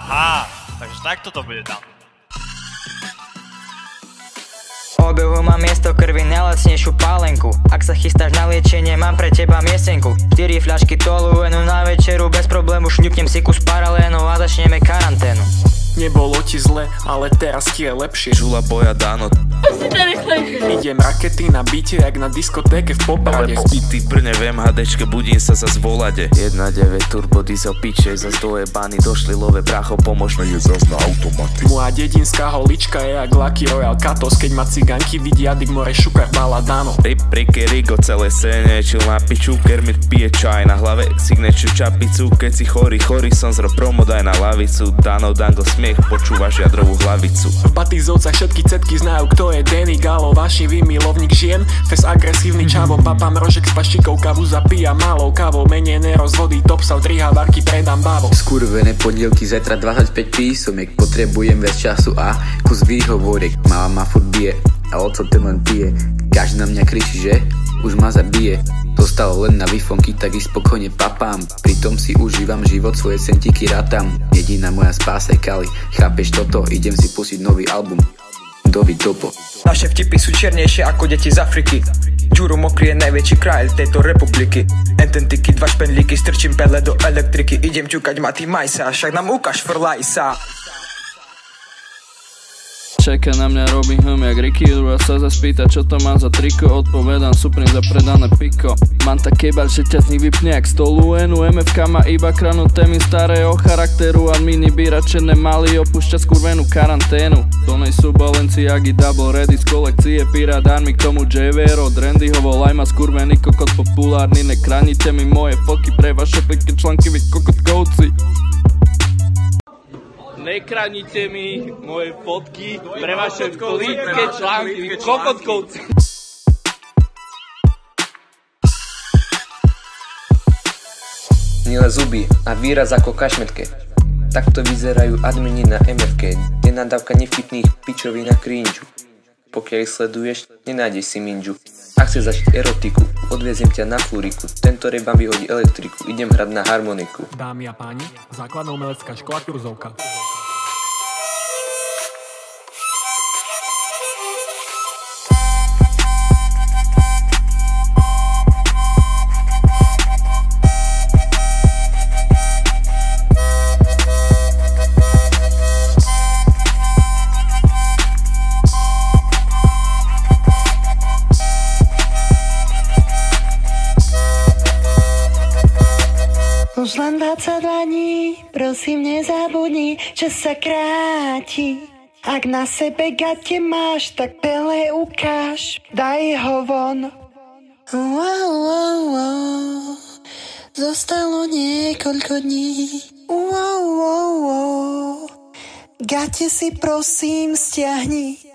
Aha, takže takto to bude tam. V obehu mám miesto krvi, najlacnejšiu pálenku. Ak sa chystáš na liečenie, mám pre teba miestenku. 4 fľašky toluenu na večeru, bez problému šňupnem si kus paralénu a začneme karanténu. Nebolo ti zle, ale teraz ti je lepšie. Žula boja dáno. Idem rakety na byte, jak na diskotéke v Poprade. Spity v Brne v MHDčke, budím sa zas v Volade. 1.9 turbo diesel piče, zas dojebaný, došli love bracho, pomož mi. Je zas na automaty. Moja dedinská holička je jak Lucky Royal Katos, keď ma ciganky vidia, dik more šukar baladano. Rip, Ricky, Rigo, celé scéne, čil na piču, Kermit pije čaj, na hlave signature čapicu, keď si chorý som zro promo, daj na lavicu, Dano, Dango, smiech, počúvaš jadrovú hlavicu. V Batizovcach všetky cetky znajú, kto je Danny Galo, vášnivý milovník žien, fes agresívny čavo, papa mrožek s paštikou, kavu zapíja malou kávou, menej nerozvodí, top sa vdriha, varky predám bábo. Skurvené podielky, zajtra 25 písomiek, potrebujem viac času a kus výhovoriek. Mama ma furt bije a oco ten len pije, každý na mňa kričí, že už ma zabije. Zostalo len na výfonky, tak i spokojne papám, pritom si užívam život, svoje centiky rátam. Jediná moja spása je Kali, chápeš toto, idem si pustiť nový album Dovi Topo. Naše vtipy sú čiernejšie ako deti z Afriky. Ďuro Mokrý je najväčší kráľ tejto republiky. Ententiky, 2 špendlíky, strčím pele do elektriky. Idem ťukať Maty Majsa, však nám ukáž frlaj sa. Čaká na mňa Robin Hood jak Ricky a sa zaspýta, čo to mám za triko. Odpovedám, Supreme za predané piko. Mám tak kebal, že ťa z nich vypne jak stoluenu. MFK má iba kranu témy starého charakteru. A mini bíračené mali opúšťa skurvenú karanténu. To nejsú Balenciagy, double ready z kolekcie Pirate Army, k tomu JVR od Randyho lajma skurvený kokot populárny. Nekranite mi moje fotky pre vaše pekné články, vy kokotkovci. Nekranite mi moje fotky pre vaše plítke články, vy kokotkovci. Milé zuby a výraz ako kašmetke. Takto vyzerajú admini na MFK, nenadávka nevtipných pičoví na cringe. Pokiaľ ich sleduješ, nenájdeš si minžu. Ak chceš začať erotiku, odvieziem ťa na fúriku. Tento rap vám vyhodí elektriku, idem hrať na harmoniku. Dámy a páni, základná umelecká škola Kurzovka. Už len 20 dlaní, prosím nezabudni, že sa kráti. Ak na sebe gate máš, tak pele ukáž, daj ho von. Zostalo niekoľko dní. Gate si prosím stiahni.